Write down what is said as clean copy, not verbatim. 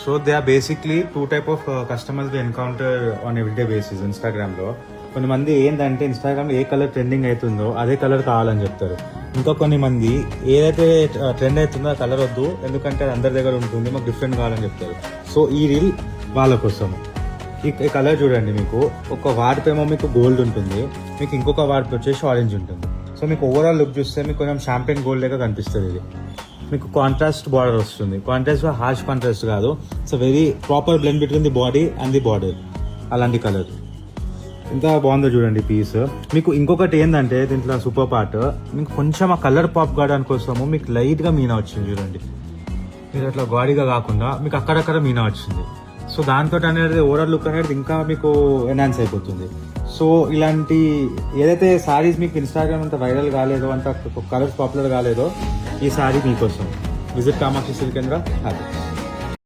So they are basically 2 type of customers we encounter on everyday basis ఇన్స్టాగ్రామ్లో. కొంతమంది ఏంటంటే ఇన్స్టాగ్రామ్లో ఏ కలర్ ట్రెండింగ్ అవుతుందో అదే కలర్ కావాలని చెప్తారు. ఇంకా కొన్ని మంది ఏదైతే ట్రెండ్ అవుతుందో ఆ కలర్ వద్దు, ఎందుకంటే అది అందరి దగ్గర ఉంటుంది, మాకు డిఫరెంట్ కావాలని చెప్తారు. సో ఈ రీల్ వాళ్ళ కోసం. ఈ కలర్ చూడండి, మీకు ఒక వాడిపేమో మీకు గోల్డ్ ఉంటుంది, మీకు ఇంకొక వాడిపి వచ్చేసి ఆరెంజ్ ఉంటుంది. సో మీకు ఓవరాల్ లుక్ చూస్తే మీకు కొంచెం షాంపెయిన్ గోల్డ్ లాగా కనిపిస్తుంది. ఇది మీకు కాంట్రాస్ట్ బార్డర్ వస్తుంది, కాంట్రాస్ట్ హార్ష్ కాంట్రాస్ట్ కాదు. It's very proper blend between the body and the border. అలాంటి కలర్ ఎంత బాగుందో చూడండి పీస్. మీకు ఇంకొకటి ఏంటంటే దీంట్లో సూపర్ పార్ట్, మీకు కొంచెం ఆ కలర్ పాప్ కావడానికి కోసము మీకు లైట్గా మీనా వచ్చింది చూడండి. మీరు అట్లా గాడిగా కాకుండా మీకు అక్కడక్కడ మీనా వచ్చింది. సో దాంతో అనేది ఓవరాల్ లుక్ అనేది ఇంకా మీకు ఎన్హాన్స్ అయిపోతుంది. సో ఇలాంటి ఏదైతే సారీస్ మీకు ఇన్స్టాగ్రామ్ అంత వైరల్ కాలేదో, అంత కలర్స్ పాపులర్ కాలేదో, ఈ సారీ మీకోసం. విజిట్ కామాక్షి సిల్క్ కేంద్ర. హ్యాపీ.